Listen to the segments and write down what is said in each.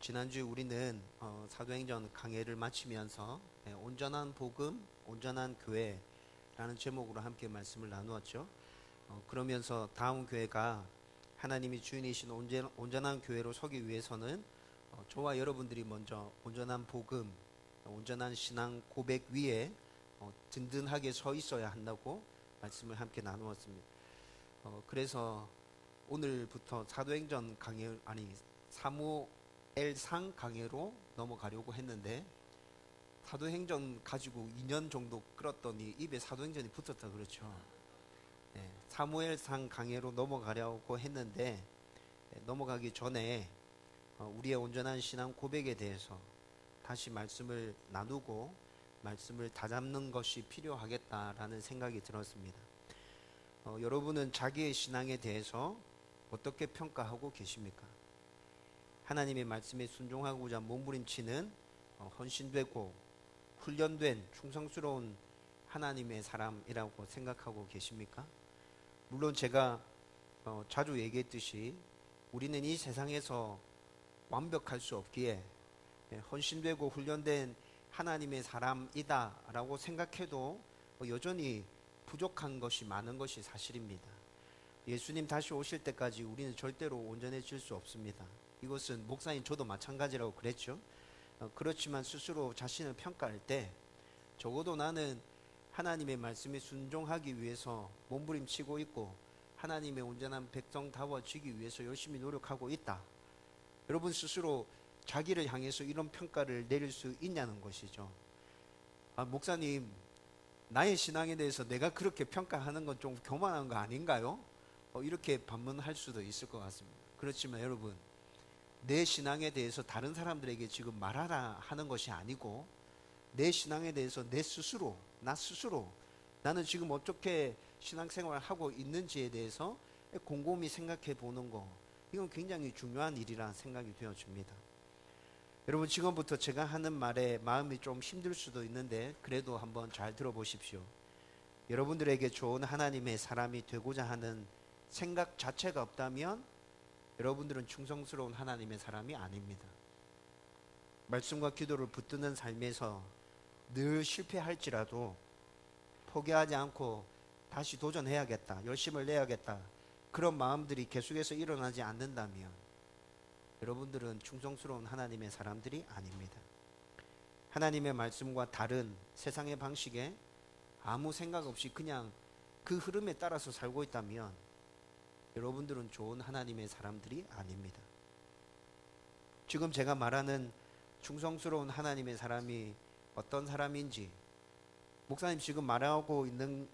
지난주에 우리는 사도행전 강해를 마치면서 온전한 복음, 온전한 교회라는 제목으로 함께 말씀을 나누었죠. 그러면서 다음 교회가 하나님이 주인이신 온전한 교회로 서기 위해서는 저와 여러분들이 먼저 온전한 복음, 온전한 신앙 고백 위에 든든하게 서 있어야 한다고 말씀을 함께 나누었습니다. 그래서 오늘부터 사도행전 강해, 사무엘상 강해로 넘어가려고 했는데, 사도행전 가지고 2년 정도 끌었더니 입에 사도행전이 붙었다 그렇죠. 사무엘상 강해로 넘어가려고 했는데, 넘어가기 전에 우리의 온전한 신앙 고백에 대해서 다시 말씀을 나누고 말씀을 다잡는 것이 필요하겠다라는 생각이 들었습니다. 여러분은 자기의 신앙에 대해서 어떻게 평가하고 계십니까? 하나님의 말씀에 순종하고자 몸부림치는 헌신되고 훈련된 충성스러운 하나님의 사람이라고 생각하고 계십니까? 물론 제가 자주 얘기했듯이 우리는 이 세상에서 완벽할 수 없기에 헌신되고 훈련된 하나님의 사람이다 라고 생각해도 여전히 부족한 것이 많은 것이 사실입니다. 예수님 다시 오실 때까지 우리는 절대로 온전해질 수 없습니다. 이것은 목사님 저도 마찬가지라고 그랬죠. 그렇지만 스스로 자신을 평가할 때 적어도 나는 하나님의 말씀에 순종하기 위해서 몸부림치고 있고 하나님의 온전한 백성다워지기 위해서 열심히 노력하고 있다. 여러분 스스로 자기를 향해서 이런 평가를 내릴 수 있냐는 것이죠. 목사님, 나의 신앙에 대해서 내가 그렇게 평가하는 건 좀 교만한 거 아닌가요? 이렇게 반문할 수도 있을 것 같습니다. 그렇지만 여러분, 내 신앙에 대해서 다른 사람들에게 지금 말하라 하는 것이 아니고, 내 신앙에 대해서 나 스스로 나는 지금 어떻게 신앙생활을 하고 있는지에 대해서 곰곰이 생각해 보는 거, 이건 굉장히 중요한 일이라는 생각이 되어집니다. 여러분, 지금부터 제가 하는 말에 마음이 좀 힘들 수도 있는데 그래도 한번 잘 들어보십시오. 여러분들에게 좋은 하나님의 사람이 되고자 하는 생각 자체가 없다면 여러분들은 충성스러운 하나님의 사람이 아닙니다. 말씀과 기도를 붙드는 삶에서 늘 실패할지라도 포기하지 않고 다시 도전해야겠다, 열심을 내야겠다, 그런 마음들이 계속해서 일어나지 않는다면 여러분들은 충성스러운 하나님의 사람들이 아닙니다. 하나님의 말씀과 다른 세상의 방식에 아무 생각 없이 그냥 그 흐름에 따라서 살고 있다면 여러분들은 좋은 하나님의 사람들이 아닙니다. 지금 제가 말하는 충성스러운 하나님의 사람이 어떤 사람인지, 목사님 지금 말하고 있는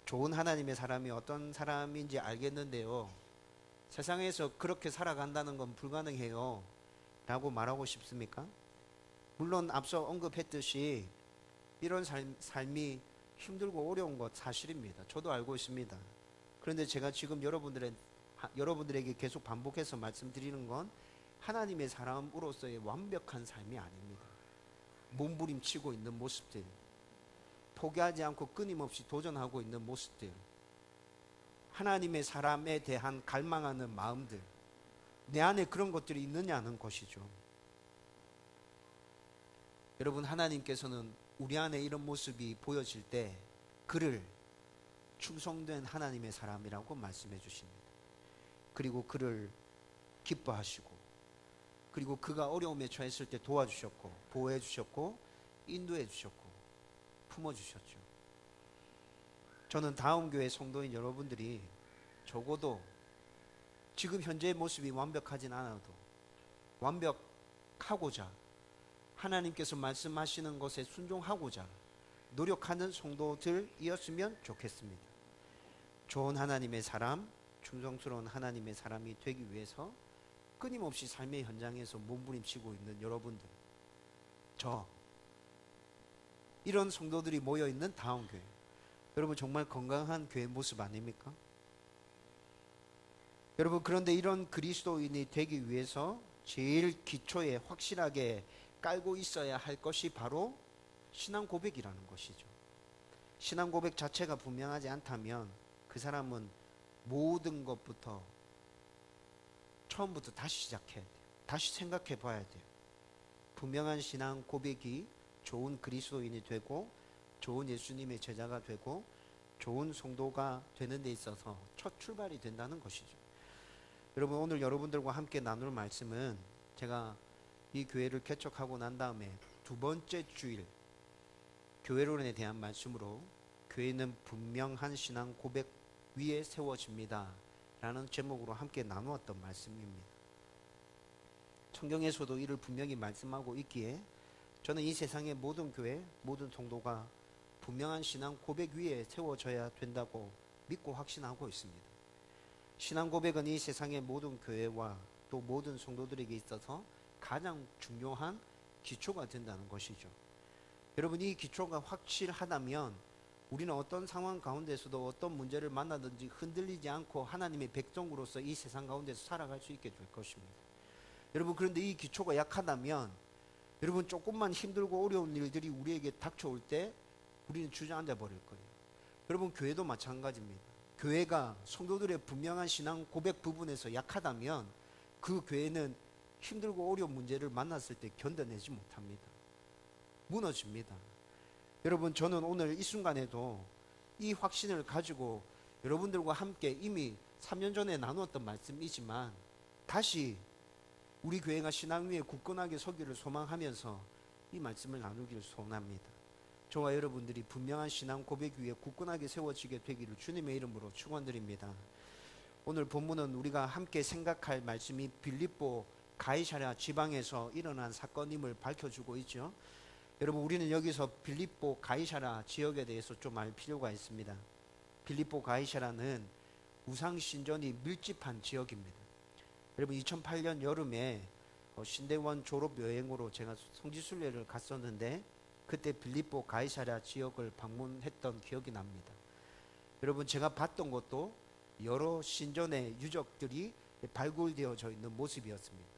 좋은 하나님의 사람이 어떤 사람인지 알겠는데요, 세상에서 그렇게 살아간다는 건 불가능해요 라고 말하고 싶습니까? 물론 앞서 언급했듯이 이런 삶이 힘들고 어려운 것 사실입니다. 저도 알고 있습니다. 그런데 제가 지금 여러분들에게 계속 반복해서 말씀드리는 건 하나님의 사람으로서의 완벽한 삶이 아닙니다. 몸부림치고 있는 모습들, 포기하지 않고 끊임없이 도전하고 있는 모습들, 하나님의 사람에 대한 갈망하는 마음들, 내 안에 그런 것들이 있느냐는 것이죠. 여러분, 하나님께서는 우리 안에 이런 모습이 보여질 때 그를 충성된 하나님의 사람이라고 말씀해 주십니다. 그리고 그를 기뻐하시고, 그리고 그가 어려움에 처했을 때 도와주셨고, 보호해 주셨고, 인도해 주셨고, 품어주셨죠. 저는 다음 교회 성도인 여러분들이 적어도 지금 현재의 모습이 완벽하진 않아도 완벽하고자, 하나님께서 말씀하시는 것에 순종하고자 노력하는 성도들이었으면 좋겠습니다. 좋은 하나님의 사람, 충성스러운 하나님의 사람이 되기 위해서 끊임없이 삶의 현장에서 몸부림치고 있는 여러분들, 이런 성도들이 모여있는 다음 교회, 여러분 정말 건강한 교회 모습 아닙니까? 여러분, 그런데 이런 그리스도인이 되기 위해서 제일 기초에 확실하게 깔고 있어야 할 것이 바로 신앙 고백이라는 것이죠. 신앙 고백 자체가 분명하지 않다면 그 사람은 모든 것부터 처음부터 다시 시작해야 돼요. 다시 생각해 봐야 돼요. 분명한 신앙 고백이 좋은 그리스도인이 되고 좋은 예수님의 제자가 되고 좋은 성도가 되는 데 있어서 첫 출발이 된다는 것이죠. 여러분, 오늘 여러분들과 함께 나눌 말씀은 제가 이 교회를 개척하고 난 다음에 두 번째 주일 교회론에 대한 말씀으로 교회는 분명한 신앙 고백 위에 세워집니다 라는 제목으로 함께 나누었던 말씀입니다. 성경에서도 이를 분명히 말씀하고 있기에 저는 이 세상의 모든 교회, 모든 성도가 분명한 신앙 고백 위에 세워져야 된다고 믿고 확신하고 있습니다. 신앙 고백은 이 세상의 모든 교회와 또 모든 성도들에게 있어서 가장 중요한 기초가 된다는 것이죠. 여러분, 이 기초가 확실하다면 우리는 어떤 상황 가운데서도 어떤 문제를 만나든지 흔들리지 않고 하나님의 백성으로서 이 세상 가운데서 살아갈 수 있게 될 것입니다. 여러분, 그런데 이 기초가 약하다면 여러분, 조금만 힘들고 어려운 일들이 우리에게 닥쳐올 때 우리는 주저앉아 버릴 거예요. 여러분, 교회도 마찬가지입니다. 교회가 성도들의 분명한 신앙 고백 부분에서 약하다면 그 교회는 힘들고 어려운 문제를 만났을 때 견뎌내지 못합니다. 무너집니다. 여러분, 저는 오늘 이 순간에도 이 확신을 가지고 여러분들과 함께 이미 3년 전에 나누었던 말씀이지만 다시 우리 교회가 신앙 위에 굳건하게 서기를 소망하면서 이 말씀을 나누기를 소원합니다. 저와 여러분들이 분명한 신앙 고백 위에 굳건하게 세워지게 되기를 주님의 이름으로 축원드립니다. 오늘 본문은 우리가 함께 생각할 말씀이 빌립보 가이사랴 지방에서 일어난 사건임을 밝혀주고 있죠. 여러분, 우리는 여기서 빌립보 가이사랴 지역에 대해서 좀 알 필요가 있습니다. 빌립보 가이사랴는 우상신전이 밀집한 지역입니다. 여러분, 2008년 여름에 신대원 졸업 여행으로 제가 성지순례를 갔었는데 그때 빌립보 가이사랴 지역을 방문했던 기억이 납니다. 여러분, 제가 봤던 것도 여러 신전의 유적들이 발굴되어져 있는 모습이었습니다.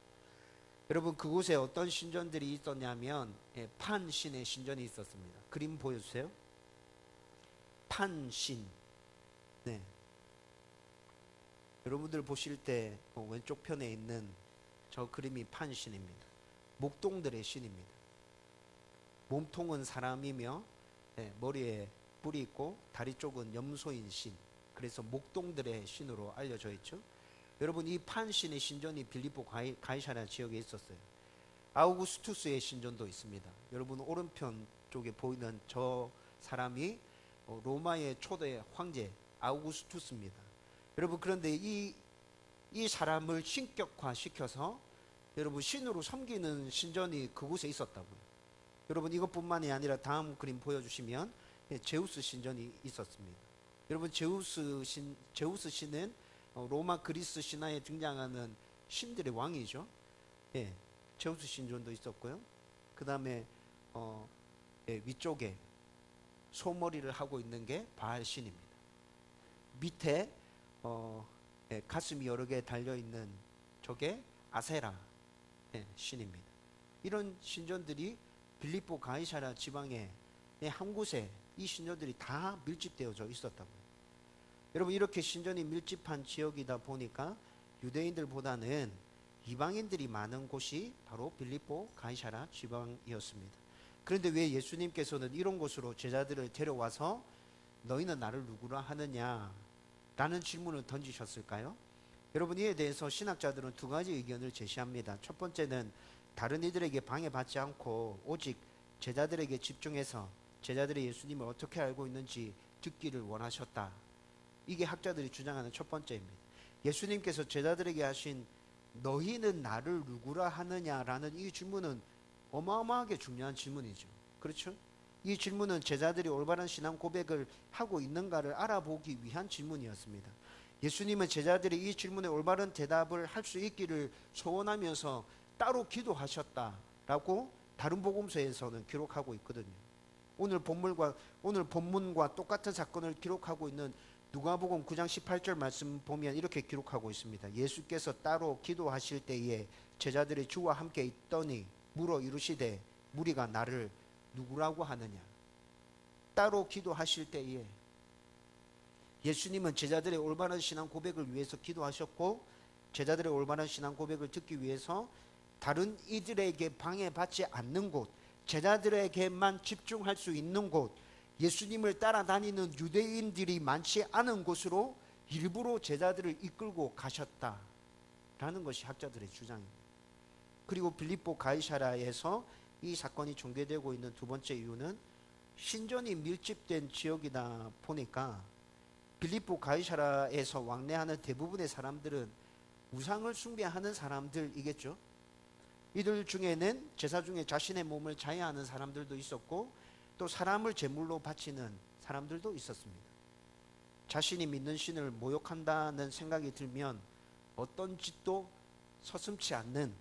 여러분, 그곳에 어떤 신전들이 있었냐면 판신의 신전이 있었습니다. 그림 보여주세요. 판신. 네. 여러분들 보실 때 왼쪽 편에 있는 저 그림이 판신입니다. 목동들의 신입니다. 몸통은 사람이며 머리에 뿔이 있고 다리 쪽은 염소인 신. 그래서 목동들의 신으로 알려져 있죠. 여러분, 이 판신의 신전이 빌립보 가이사랴 지역에 있었어요. 아우구스투스의 신전도 있습니다. 여러분, 오른편 쪽에 보이는 저 사람이 로마의 초대 황제 아우구스투스입니다. 여러분, 그런데 이 사람을 신격화시켜서 여러분 신으로 섬기는 신전이 그곳에 있었다고요. 여러분, 이것뿐만이 아니라 다음 그림 보여주시면 제우스 신전이 있었습니다. 여러분, 제우스 신은 로마 그리스 신화에 등장하는 신들의 왕이죠. 제우스 신전도 있었고요. 그 다음에 위쪽에 소머리를 하고 있는 게 바알 신입니다. 밑에 가슴이 여러 개 달려있는 저게 아세라 신입니다. 이런 신전들이 빌립보 가이사랴 지방의 한 곳에 이 신전들이 다 밀집되어져 있었다고요. 여러분, 이렇게 신전이 밀집한 지역이다 보니까 유대인들보다는 이방인들이 많은 곳이 바로 빌립보 가이사랴 지방이었습니다. 그런데 왜 예수님께서는 이런 곳으로 제자들을 데려와서 너희는 나를 누구라 하느냐 라는 질문을 던지셨을까요? 여러분, 이에 대해서 신학자들은 두 가지 의견을 제시합니다. 첫 번째는 다른 이들에게 방해받지 않고 오직 제자들에게 집중해서 제자들이 예수님을 어떻게 알고 있는지 듣기를 원하셨다. 이게 학자들이 주장하는 첫 번째입니다. 예수님께서 제자들에게 하신 너희는 나를 누구라 하느냐라는 이 질문은 어마어마하게 중요한 질문이죠. 그렇죠? 이 질문은 제자들이 올바른 신앙 고백을 하고 있는가를 알아보기 위한 질문이었습니다. 예수님은 제자들이 이 질문에 올바른 대답을 할 수 있기를 소원하면서 따로 기도하셨다라고 다른 복음서에서는 기록하고 있거든요. 오늘 본문과 똑같은 사건을 기록하고 있는 누가복음 9장 18절 말씀 보면 이렇게 기록하고 있습니다. 예수께서 따로 기도하실 때에 제자들이 주와 함께 있더니 물어 이르시되 무리가 나를 누구라고 하느냐. 따로 기도하실 때에 예수님은 제자들의 올바른 신앙 고백을 위해서 기도하셨고 제자들의 올바른 신앙 고백을 듣기 위해서 다른 이들에게 방해받지 않는 곳, 제자들에게만 집중할 수 있는 곳, 예수님을 따라다니는 유대인들이 많지 않은 곳으로 일부러 제자들을 이끌고 가셨다라는 것이 학자들의 주장입니다. 그리고 빌립보 가이사랴에서 이 사건이 전개되고 있는 두 번째 이유는 신전이 밀집된 지역이다 보니까 빌립보 가이사랴에서 왕래하는 대부분의 사람들은 우상을 숭배하는 사람들이겠죠. 이들 중에는 제사 중에 자신의 몸을 자해하는 사람들도 있었고 또 사람을 제물로 바치는 사람들도 있었습니다. 자신이 믿는 신을 모욕한다는 생각이 들면 어떤 짓도 서슴지 않는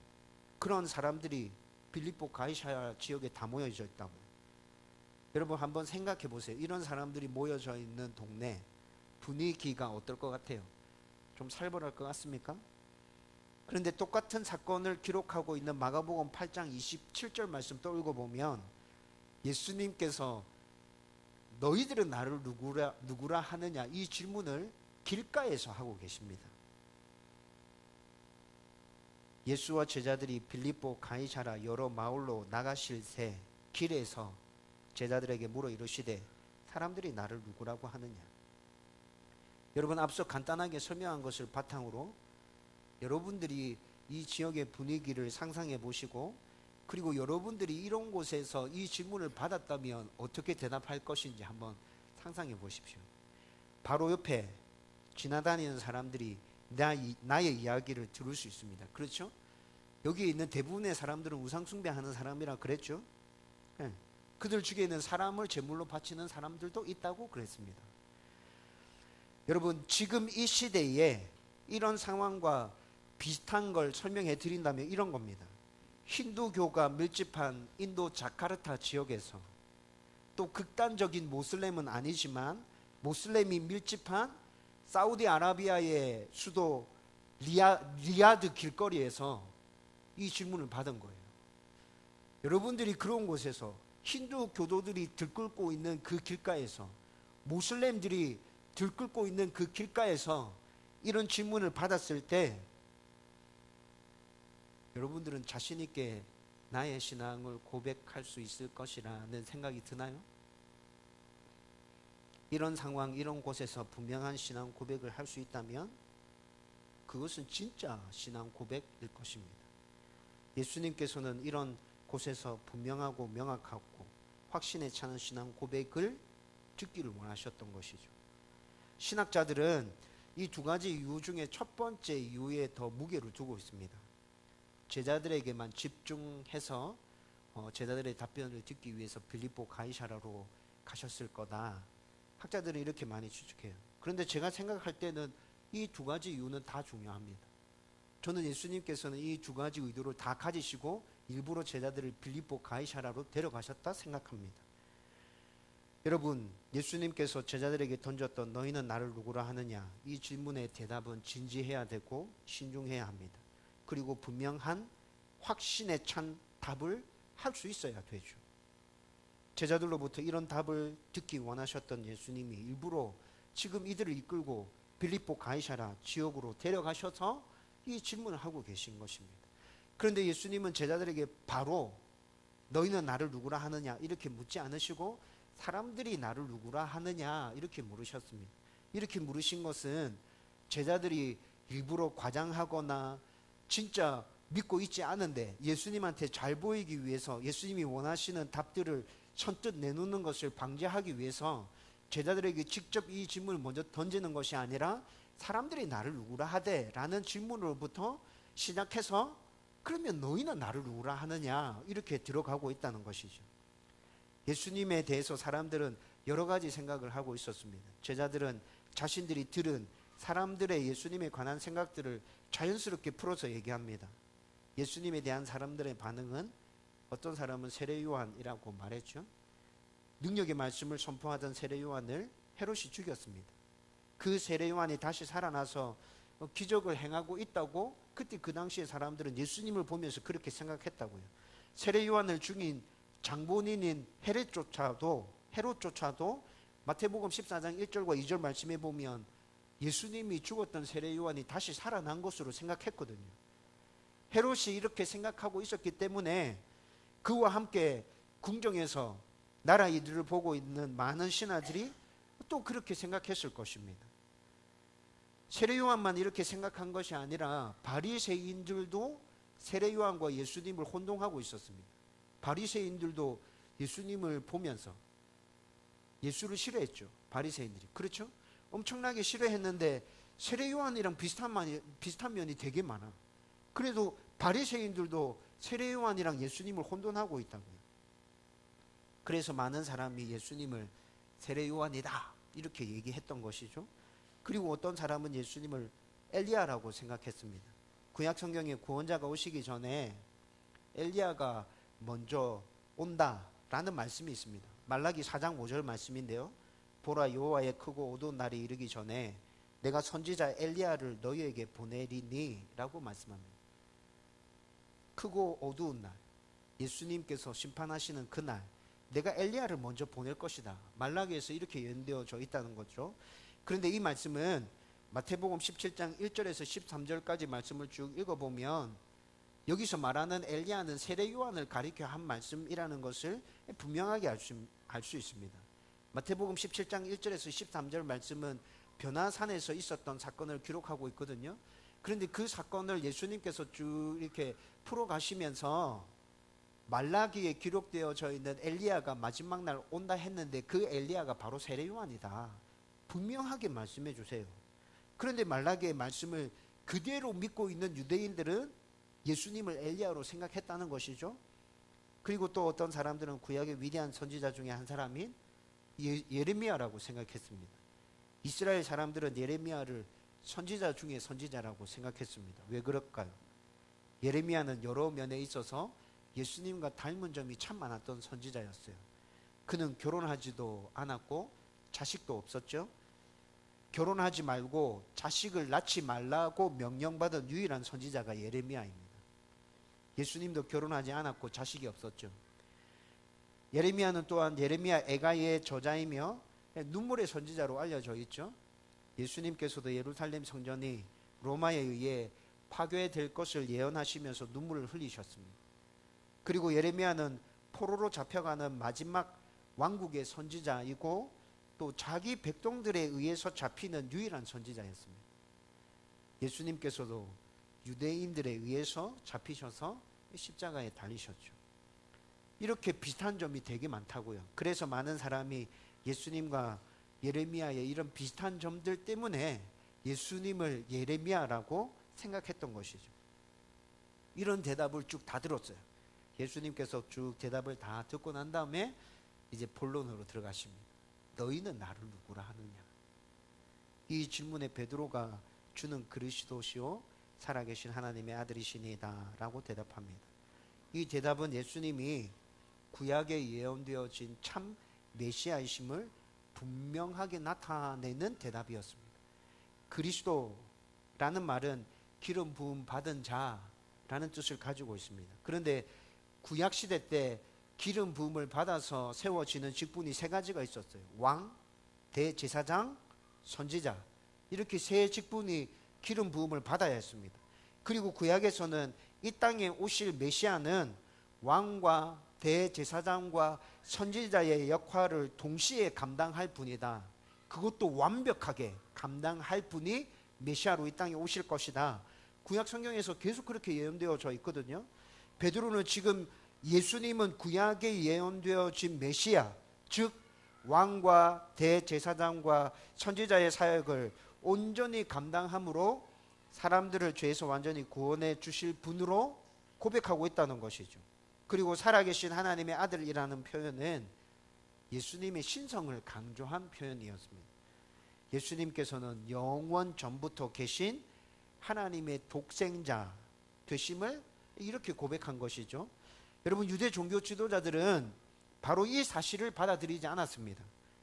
그런 사람들이 빌립보 가이사랴 지역에 다 모여져 있다고요. 여러분 한번 생각해 보세요. 이런 사람들이 모여져 있는 동네 분위기가 어떨 것 같아요? 좀 살벌할 것 같습니까? 그런데 똑같은 사건을 기록하고 있는 마가복음 8장 27절 말씀 또 읽어보면 예수님께서 너희들은 나를 누구라 하느냐 이 질문을 길가에서 하고 계십니다. 예수와 제자들이 빌립보 가이사랴 여러 마을로 나가실 새 길에서 제자들에게 물어 이르시되 사람들이 나를 누구라고 하느냐. 여러분 앞서 간단하게 설명한 것을 바탕으로 여러분들이 이 지역의 분위기를 상상해 보시고 그리고 여러분들이 이런 곳에서 이 질문을 받았다면 어떻게 대답할 것인지 한번 상상해 보십시오. 바로 옆에 지나다니는 사람들이 나의 이야기를 들을 수 있습니다. 그렇죠? 여기 있는 대부분의 사람들은 우상 숭배하는 사람이라 그랬죠. 네. 그들 중에는 사람을 제물로 바치는 사람들도 있다고 그랬습니다. 여러분 지금 이 시대에 이런 상황과 비슷한 걸 설명해 드린다면 이런 겁니다. 힌두교가 밀집한 인도 자카르타 지역에서 또 극단적인 모슬렘은 아니지만 모슬렘이 밀집한 사우디아라비아의 수도 리야드 길거리에서 이 질문을 받은 거예요. 여러분들이 그런 곳에서 힌두 교도들이 들끓고 있는 그 길가에서 모슬렘들이 들끓고 있는 그 길가에서 이런 질문을 받았을 때 여러분들은 자신 있게 나의 신앙을 고백할 수 있을 것이라는 생각이 드나요? 이런 상황, 이런 곳에서 분명한 신앙 고백을 할 수 있다면 그것은 진짜 신앙 고백일 것입니다. 예수님께서는 이런 곳에서 분명하고 명확하고 확신에 차는 신앙 고백을 듣기를 원하셨던 것이죠. 신학자들은 이 두 가지 이유 중에 첫 번째 이유에 더 무게를 두고 있습니다. 제자들에게만 집중해서 제자들의 답변을 듣기 위해서 빌립보 가이사랴로 가셨을 거다. 학자들은 이렇게 많이 추측해요. 그런데 제가 생각할 때는 이 두 가지 이유는 다 중요합니다. 저는 예수님께서는 이 두 가지 의도를 다 가지시고 일부러 제자들을 빌립보 가이사랴로 데려가셨다 생각합니다. 여러분, 예수님께서 제자들에게 던졌던 너희는 나를 누구라 하느냐 이 질문의 대답은 진지해야 되고 신중해야 합니다. 그리고 분명한 확신에 찬 답을 할 수 있어야 되죠. 제자들로부터 이런 답을 듣기 원하셨던 예수님이 일부러 지금 이들을 이끌고 빌립보 가이사랴 지역으로 데려가셔서 이 질문을 하고 계신 것입니다. 그런데 예수님은 제자들에게 바로 너희는 나를 누구라 하느냐 이렇게 묻지 않으시고 사람들이 나를 누구라 하느냐 이렇게 물으셨습니다. 이렇게 물으신 것은 제자들이 일부러 과장하거나 진짜 믿고 있지 않은데 예수님한테 잘 보이기 위해서 예수님이 원하시는 답들을 선뜻 내놓는 것을 방지하기 위해서 제자들에게 직접 이 질문을 먼저 던지는 것이 아니라 사람들이 나를 누구라 하되 라는 질문으로부터 시작해서 그러면 너희는 나를 누구라 하느냐 이렇게 들어가고 있다는 것이죠. 예수님에 대해서 사람들은 여러 가지 생각을 하고 있었습니다. 제자들은 자신들이 들은 사람들의 예수님에 관한 생각들을 자연스럽게 풀어서 얘기합니다. 예수님에 대한 사람들의 반응은 어떤 사람은 세례 요한이라고 말했죠. 능력의 말씀을 선포하던 세례 요한을 헤롯이 죽였습니다. 그 세례 요한이 다시 살아나서 기적을 행하고 있다고 그때 그 당시의 사람들은 예수님을 보면서 그렇게 생각했다고요. 세례 요한을 죽인 장본인인 헤롯조차도 마태복음 14장 1절과 2절 말씀에 보면 예수님이 죽었던 세례 요한이 다시 살아난 것으로 생각했거든요. 헤롯이 이렇게 생각하고 있었기 때문에 그와 함께 궁정에서 나라 일을 보고 있는 많은 신하들이 또 그렇게 생각했을 것입니다. 세례 요한만 이렇게 생각한 것이 아니라 바리새인들도 세례 요한과 예수님을 혼동하고 있었습니다. 바리새인들도 예수님을 보면서 예수를 싫어했죠. 바리새인들이. 그렇죠? 엄청나게 싫어했는데 세례 요한이랑 비슷한 면이 되게 많아. 그래도 바리새인들도 세례 요한이랑 예수님을 혼돈하고 있다고요. 그래서 많은 사람이 예수님을 세례 요한이다 이렇게 얘기했던 것이죠. 그리고 어떤 사람은 예수님을 엘리야라고 생각했습니다. 구약 성경에 구원자가 오시기 전에 엘리야가 먼저 온다라는 말씀이 있습니다. 말라기 4장 5절 말씀인데요. 보라, 여호와의 크고 어두운 날이 이르기 전에 내가 선지자 엘리야를 너희에게 보내리니 라고 말씀합니다. 크고 어두운 날, 예수님께서 심판하시는 그날 내가 엘리야를 먼저 보낼 것이다. 말라기에서 이렇게 예언되어져 있다는 거죠. 그런데 이 말씀은 마태복음 17장 1절에서 13절까지 말씀을 쭉 읽어보면 여기서 말하는 엘리야는 세례 요한을 가리켜 한 말씀이라는 것을 분명하게 알 수 있습니다. 마태복음 17장 1절에서 13절 말씀은 변화산에서 있었던 사건을 기록하고 있거든요. 그런데 그 사건을 예수님께서 쭉 이렇게 풀어가시면서 말라기에 기록되어져 있는 엘리야가 마지막 날 온다 했는데 그 엘리야가 바로 세례 요한이다. 분명하게 말씀해 주세요. 그런데 말라기의 말씀을 그대로 믿고 있는 유대인들은 예수님을 엘리야로 생각했다는 것이죠. 그리고 또 어떤 사람들은 구약의 위대한 선지자 중에 한 사람인 예레미야라고 생각했습니다. 이스라엘 사람들은 예레미야를 선지자 중에 선지자라고 생각했습니다. 왜 그럴까요? 예레미야는 여러 면에 있어서 예수님과 닮은 점이 참 많았던 선지자였어요. 그는 결혼하지도 않았고 자식도 없었죠. 결혼하지 말고 자식을 낳지 말라고 명령받은 유일한 선지자가 예레미야입니다. 예수님도 결혼하지 않았고 자식이 없었죠. 예레미야는 또한 예레미야 애가의 저자이며 눈물의 선지자로 알려져 있죠. 예수님께서도 예루살렘 성전이 로마에 의해 파괴될 것을 예언하시면서 눈물을 흘리셨습니다. 그리고 예레미야는 포로로 잡혀가는 마지막 왕국의 선지자이고 또 자기 백성들에 의해서 잡히는 유일한 선지자였습니다. 예수님께서도 유대인들에 의해서 잡히셔서 십자가에 달리셨죠. 이렇게 비슷한 점이 되게 많다고요. 그래서 많은 사람이 예수님과 예레미야의 이런 비슷한 점들 때문에 예수님을 예레미야라고 생각했던 것이죠. 이런 대답을 쭉 다 들었어요. 예수님께서 쭉 대답을 다 듣고 난 다음에 이제 본론으로 들어가십니다. 너희는 나를 누구라 하느냐? 이 질문에 베드로가 주는 그리스도시요 살아계신 하나님의 아들이시니다 라고 대답합니다. 이 대답은 예수님이 구약에 예언되어진 참 메시아이심을 분명하게 나타내는 대답이었습니다. 그리스도라는 말은 기름 부음 받은 자라는 뜻을 가지고 있습니다. 그런데 구약 시대 때 기름 부음을 받아서 세워지는 직분이 세 가지가 있었어요. 왕, 대제사장, 선지자. 이렇게 세 직분이 기름 부음을 받아야 했습니다. 그리고 구약에서는 이 땅에 오실 메시아는 왕과 대제사장과 선지자의 역할을 동시에 감당할 분이다. 그것도 완벽하게 감당할 분이 메시아로 이 땅에 오실 것이다. 구약 성경에서 계속 그렇게 예언되어져 있거든요. 베드로는 지금 예수님은 구약에 예언되어진 메시아, 즉 왕과 대제사장과 선지자의 사역을 온전히 감당함으로 사람들을 죄에서 완전히 구원해 주실 분으로 고백하고 있다는 것이죠. 그리고 살아계신 하나님의 아들이라는 표현은 예수님의 신성을 강조한 표현이었습니다. 예수님께서는 영원 전부터 계신 하나님의 독생자 되심을 이렇게 고백한 것이죠. 여러분, 유대 종교 지도자들은 바로 이 사실을 받아들이지 않았습니다.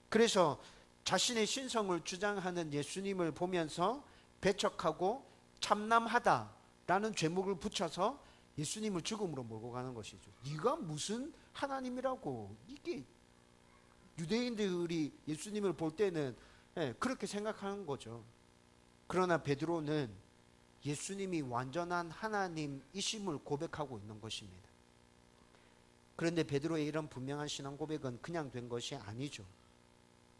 그래서 자신의 신성을 주장하는 예수님을 보면서 배척하고 참남하다라는 죄목을 붙여서 예수님을 죽음으로 몰고 가는 것이죠. 네가 무슨 하나님이라고. 이게 유대인들이 예수님을 볼 때는 그렇게 생각하는 거죠. 그러나 베드로는 예수님이 완전한 하나님이심을 고백하고 있는 것입니다. 그런데 베드로의 이런 분명한 신앙 고백은 그냥 된 것이 아니죠.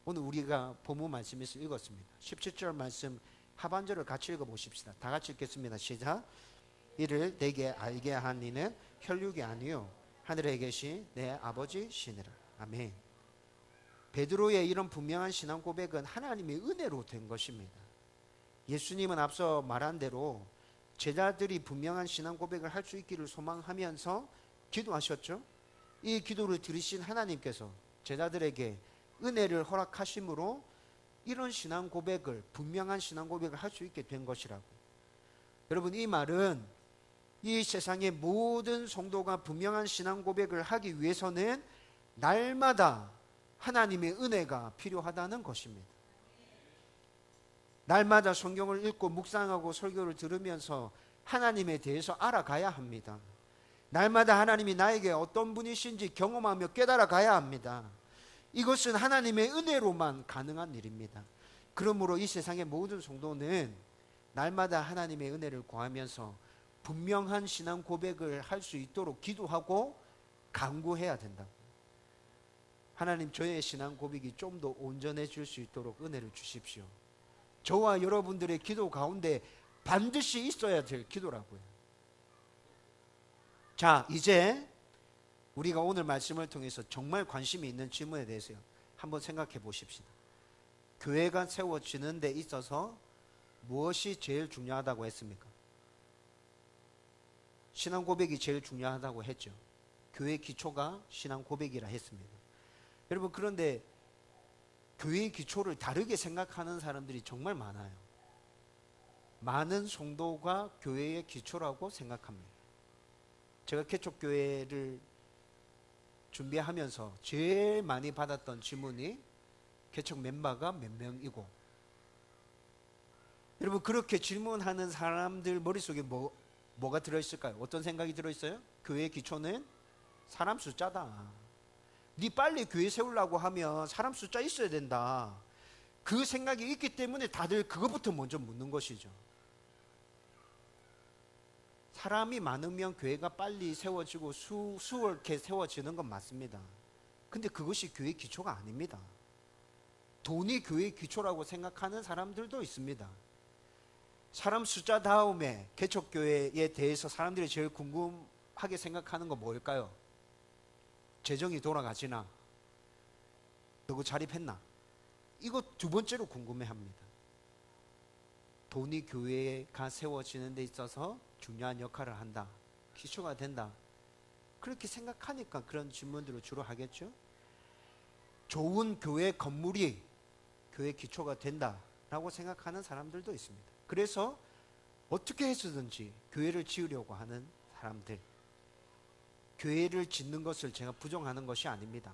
오늘 우리가 본문 말씀에서 읽었습니다. 17절 말씀 하반절을 같이 읽어보십시다. 다 같이 읽겠습니다. 시작. 이를 내게 알게 한 이는 혈육이 아니요 하늘에 계신 내 아버지시니라. 아멘. 베드로의 이런 분명한 신앙 고백은 하나님의 은혜로 된 것입니다. 예수님은 앞서 말한 대로 제자들이 분명한 신앙 고백을 할 수 있기를 소망하면서 기도하셨죠. 이 기도를 들으신 하나님께서 제자들에게 은혜를 허락하심으로 이런 신앙 고백을, 분명한 신앙 고백을 할 수 있게 된 것이라고. 여러분, 이 말은 이 세상의 모든 성도가 분명한 신앙 고백을 하기 위해서는 날마다 하나님의 은혜가 필요하다는 것입니다. 날마다 성경을 읽고 묵상하고 설교를 들으면서 하나님에 대해서 알아가야 합니다. 날마다 하나님이 나에게 어떤 분이신지 경험하며 깨달아 가야 합니다. 이것은 하나님의 은혜로만 가능한 일입니다. 그러므로 이 세상의 모든 성도는 날마다 하나님의 은혜를 구하면서 분명한 신앙 고백을 할 수 있도록 기도하고 간구해야 된다. 하나님, 저의 신앙 고백이 좀 더 온전해질 수 있도록 은혜를 주십시오. 저와 여러분들의 기도 가운데 반드시 있어야 될 기도라고요. 자, 이제 우리가 오늘 말씀을 통해서 정말 관심이 있는 질문에 대해서 한번 생각해 보십시다. 교회가 세워지는 데 있어서 무엇이 제일 중요하다고 했습니까? 신앙 고백이 제일 중요하다고 했죠. 교회의 기초가 신앙 고백이라 했습니다. 여러분, 그런데 교회의 기초를 다르게 생각하는 사람들이 정말 많아요. 많은 성도가 교회의 기초라고 생각합니다. 제가 개척교회를 준비하면서 제일 많이 받았던 질문이 개척 멤버가 몇 명이고, 여러분, 그렇게 질문하는 사람들 머릿속에 뭐가 들어있을까요? 어떤 생각이 들어있어요? 교회의 기초는 사람 숫자다. 네 빨리 교회 세우려고 하면 사람 숫자 있어야 된다. 그 생각이 있기 때문에 다들 그것부터 먼저 묻는 것이죠. 사람이 많으면 교회가 빨리 세워지고 수월하게 세워지는 건 맞습니다. 근데 그것이 교회의 기초가 아닙니다. 돈이 교회의 기초라고 생각하는 사람들도 있습니다. 사람 숫자 다음에 개척교회에 대해서 사람들이 제일 궁금하게 생각하는 건 뭘까요? 재정이 돌아가지나? 누구 자립했나? 이거 두 번째로 궁금해합니다. 돈이 교회가 세워지는 데 있어서 중요한 역할을 한다, 기초가 된다, 그렇게 생각하니까 그런 질문들을 주로 하겠죠. 좋은 교회 건물이 교회 기초가 된다라고 생각하는 사람들도 있습니다. 그래서 어떻게 해서든지 교회를 지으려고 하는 사람들, 교회를 짓는 것을 제가 부정하는 것이 아닙니다.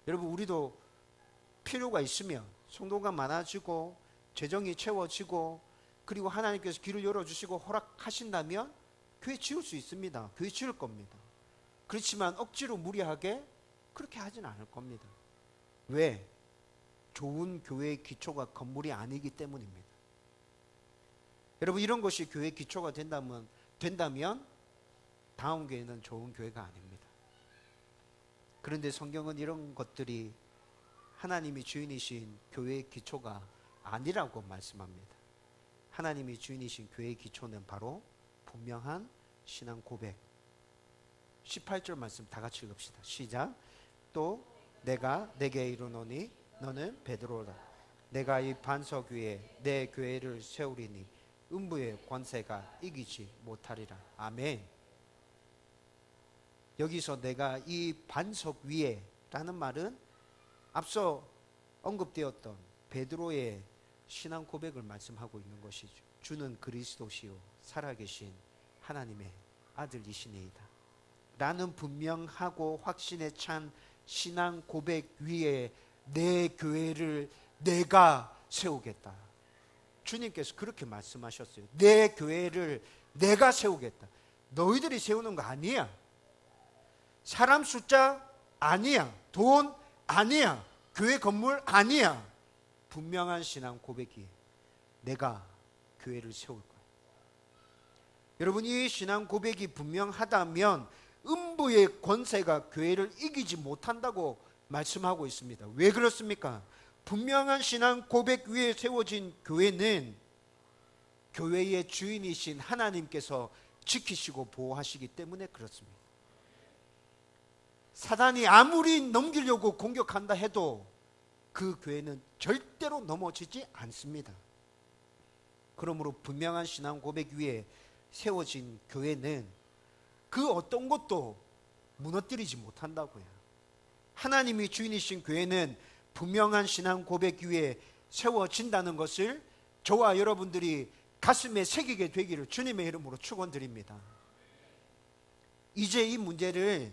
여러분, 우리도 필요가 있으면 성도가 많아지고 재정이 채워지고 그리고 하나님께서 길을 열어주시고 허락하신다면 교회 지을 수 있습니다. 교회 지을 겁니다. 그렇지만 억지로 무리하게 그렇게 하진 않을 겁니다. 왜? 좋은 교회의 기초가 건물이 아니기 때문입니다. 여러분, 이런 것이 교회의 기초가 된다면 다음 교회는 좋은 교회가 아닙니다. 그런데 성경은 이런 것들이 하나님이 주인이신 교회의 기초가 아니라고 말씀합니다. 하나님이 주인이신 교회의 기초는 바로 분명한 신앙 고백. 18절 말씀 다 같이 읽읍시다. 시작. 또 내가 내게 이르노니 너는 베드로라. 내가 이 반석 위에 내 교회를 세우리니 음부의 권세가 이기지 못하리라. 아멘. 여기서 내가 이 반석 위에 라는 말은 앞서 언급되었던 베드로의 신앙 고백을 말씀하고 있는 것이죠. 주는 그리스도시요 살아계신 하나님의 아들이시니이다 라는 분명하고 확신에 찬 신앙 고백 위에 내 교회를 내가 세우겠다. 주님께서 그렇게 말씀하셨어요. 내 교회를 내가 세우겠다. 너희들이 세우는 거 아니야. 사람 숫자 아니야. 돈 아니야. 교회 건물 아니야. 분명한 신앙 고백이 내가 교회를 세울 거야. 여러분, 이 신앙 고백이 분명하다면 음부의 권세가 교회를 이기지 못한다고 말씀하고 있습니다. 왜 그렇습니까? 분명한 신앙 고백 위에 세워진 교회는 교회의 주인이신 하나님께서 지키시고 보호하시기 때문에 그렇습니다. 사단이 아무리 넘기려고 공격한다 해도 그 교회는 절대로 넘어지지 않습니다. 그러므로 분명한 신앙 고백 위에 세워진 교회는 그 어떤 것도 무너뜨리지 못한다고요. 하나님이 주인이신 교회는 분명한 신앙 고백 위에 세워진다는 것을 저와 여러분들이 가슴에 새기게 되기를 주님의 이름으로 축원드립니다. 이제 이 문제를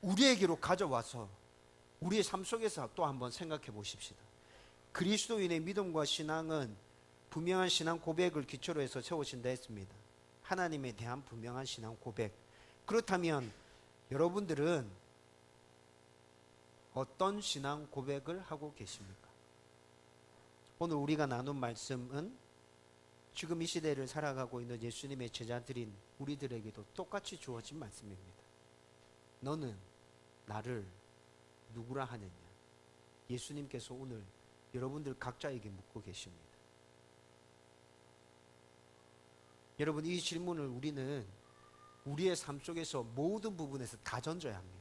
우리에게로 가져와서 우리의 삶 속에서 또 한번 생각해 보십시다. 그리스도인의 믿음과 신앙은 분명한 신앙 고백을 기초로 해서 세워진다 했습니다. 하나님에 대한 분명한 신앙 고백. 그렇다면 여러분들은 어떤 신앙 고백을 하고 계십니까? 오늘 우리가 나눈 말씀은 지금 이 시대를 살아가고 있는 예수님의 제자들인 우리들에게도 똑같이 주어진 말씀입니다. 너는 나를 누구라 하느냐? 예수님께서 오늘 여러분들 각자에게 묻고 계십니다. 여러분, 이 질문을 우리는 우리의 삶 속에서 모든 부분에서 다 던져야 합니다.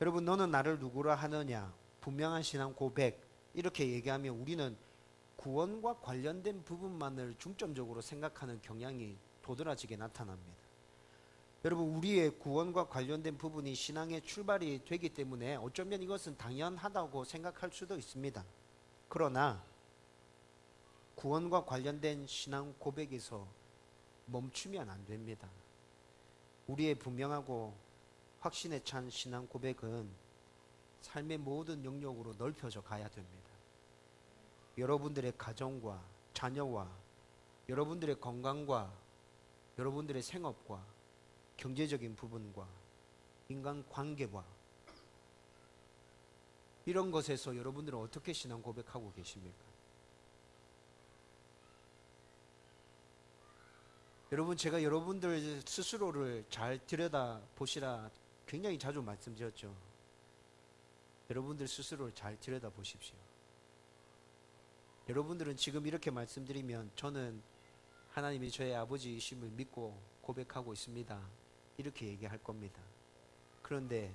여러분, 너는 나를 누구라 하느냐? 분명한 신앙 고백, 이렇게 얘기하면 우리는 구원과 관련된 부분만을 중점적으로 생각하는 경향이 도드라지게 나타납니다. 여러분, 우리의 구원과 관련된 부분이 신앙의 출발이 되기 때문에 어쩌면 이것은 당연하다고 생각할 수도 있습니다. 그러나 구원과 관련된 신앙 고백에서 멈추면 안 됩니다. 우리의 분명하고 확신에 찬 신앙 고백은 삶의 모든 영역으로 넓혀져 가야 됩니다. 여러분들의 가정과 자녀와 여러분들의 건강과 여러분들의 생업과 경제적인 부분과 인간 관계와 이런 것에서 여러분들은 어떻게 신앙 고백하고 계십니까? 여러분, 제가 여러분들 스스로를 잘 들여다보시라 굉장히 자주 말씀드렸죠. 여러분들 스스로를 잘 들여다보십시오. 여러분들은 지금 이렇게 말씀드리면 저는 하나님이 저의 아버지이심을 믿고 고백하고 있습니다, 이렇게 얘기할 겁니다. 그런데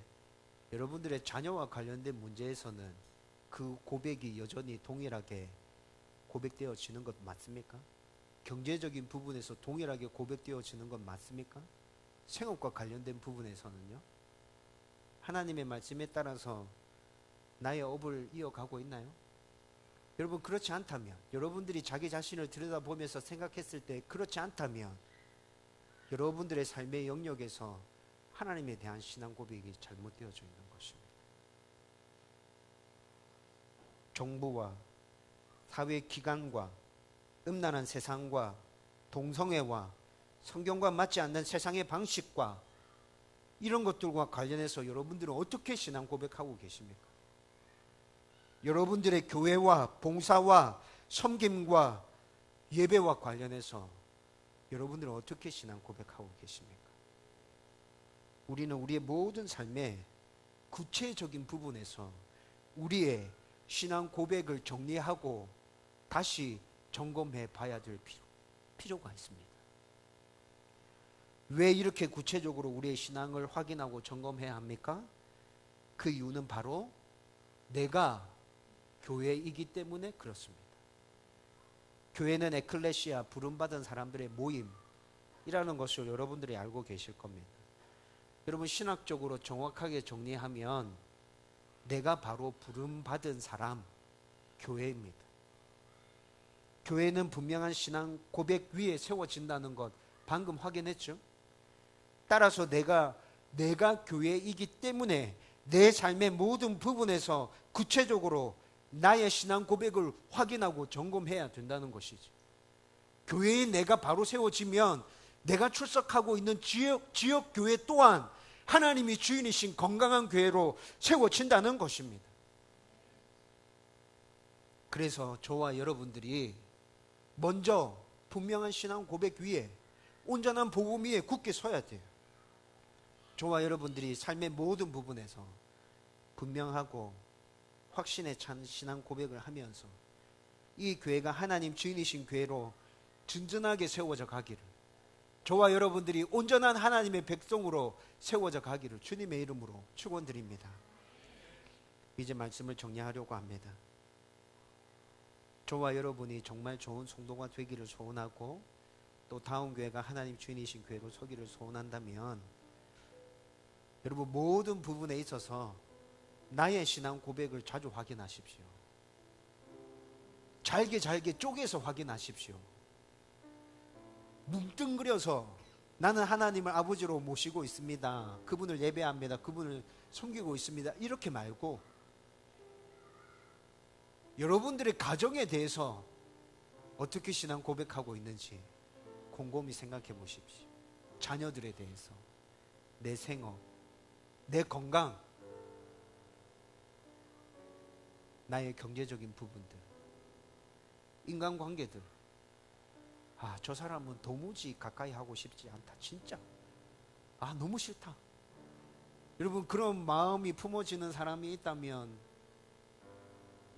여러분들의 자녀와 관련된 문제에서는 그 고백이 여전히 동일하게 고백되어지는 것 맞습니까? 경제적인 부분에서 동일하게 고백되어지는 것 맞습니까? 생업과 관련된 부분에서는요? 하나님의 말씀에 따라서 나의 업을 이어가고 있나요? 여러분, 그렇지 않다면, 여러분들이 자기 자신을 들여다보면서 생각했을 때 그렇지 않다면 여러분들의 삶의 영역에서 하나님에 대한 신앙 고백이 잘못되어져 있는 것입니다. 정부와 사회기관과 음란한 세상과 동성애와 성경과 맞지 않는 세상의 방식과 이런 것들과 관련해서 여러분들은 어떻게 신앙 고백하고 계십니까? 여러분들의 교회와 봉사와 섬김과 예배와 관련해서 여러분들은 어떻게 신앙 고백하고 계십니까? 우리는 우리의 모든 삶의 구체적인 부분에서 우리의 신앙 고백을 정리하고 다시 점검해 봐야 될 필요가 있습니다. 왜 이렇게 구체적으로 우리의 신앙을 확인하고 점검해야 합니까? 그 이유는 바로 내가 교회이기 때문에 그렇습니다. 교회는 에클레시아, 부름받은 사람들의 모임이라는 것을 여러분들이 알고 계실 겁니다. 여러분, 신학적으로 정확하게 정리하면 내가 바로 부름받은 사람, 교회입니다. 교회는 분명한 신앙 고백 위에 세워진다는 것 방금 확인했죠? 따라서 내가 교회이기 때문에 내 삶의 모든 부분에서 구체적으로 나의 신앙 고백을 확인하고 점검해야 된다는 것이죠. 교회에 내가 바로 세워지면 내가 출석하고 있는 지역 교회 또한 하나님이 주인이신 건강한 교회로 세워진다는 것입니다. 그래서 저와 여러분들이 먼저 분명한 신앙 고백 위에 온전한 복음 위에 굳게 서야 돼요. 저와 여러분들이 삶의 모든 부분에서 분명하고 확신에 찬 신앙 고백을 하면서 이 교회가 하나님 주인이신 교회로 든든하게 세워져 가기를, 저와 여러분들이 온전한 하나님의 백성으로 세워져 가기를 주님의 이름으로 축원드립니다. 이제 말씀을 정리하려고 합니다. 저와 여러분이 정말 좋은 성도가 되기를 소원하고 또 다음 교회가 하나님 주인이신 교회로 서기를 소원한다면 여러분 모든 부분에 있어서 나의 신앙 고백을 자주 확인하십시오. 잘게 쪼개서 확인하십시오. 뭉뚱그려서 나는 하나님을 아버지로 모시고 있습니다, 그분을 예배합니다, 그분을 섬기고 있습니다, 이렇게 말고 여러분들의 가정에 대해서 어떻게 신앙 고백하고 있는지 곰곰이 생각해 보십시오. 자녀들에 대해서, 내 생업, 내 건강, 나의 경제적인 부분들, 인간관계들. 저 사람은 도무지 가까이 하고 싶지 않다, 진짜. 너무 싫다. 여러분, 그런 마음이 품어지는 사람이 있다면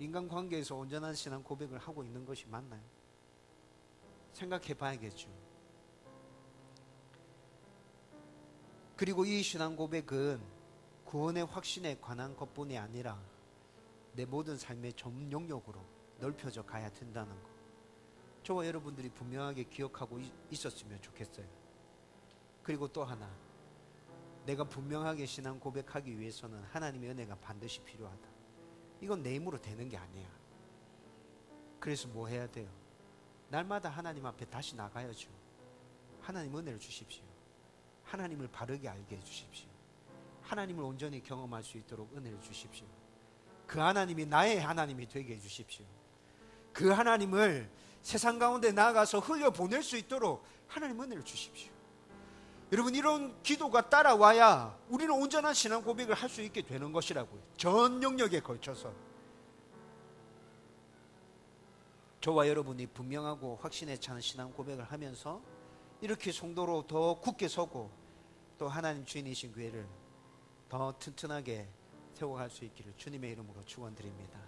인간관계에서 온전한 신앙 고백을 하고 있는 것이 맞나요? 생각해 봐야겠죠. 그리고 이 신앙 고백은 구원의 확신에 관한 것뿐이 아니라 내 모든 삶의 전 영역으로 넓혀져 가야 된다는 것, 저와 여러분들이 분명하게 기억하고 있었으면 좋겠어요. 그리고 또 하나, 내가 분명하게 신앙 고백하기 위해서는 하나님의 은혜가 반드시 필요하다. 이건 내 힘으로 되는 게 아니야. 그래서 뭐 해야 돼요? 날마다 하나님 앞에 다시 나가야죠. 하나님 은혜를 주십시오. 하나님을 바르게 알게 해주십시오. 하나님을 온전히 경험할 수 있도록 은혜를 주십시오. 그 하나님이 나의 하나님이 되게 해주십시오. 그 하나님을 세상 가운데 나아가서 흘려보낼 수 있도록 하나님 은혜를 주십시오. 여러분, 이런 기도가 따라와야 우리는 온전한 신앙 고백을 할 수 있게 되는 것이라고요. 전 영역에 걸쳐서 저와 여러분이 분명하고 확신에 찬 신앙 고백을 하면서 이렇게 성도로 더 굳게 서고 또 하나님 주인이신 교회를 더 튼튼하게 세워갈 수 있기를 주님의 이름으로 축원드립니다.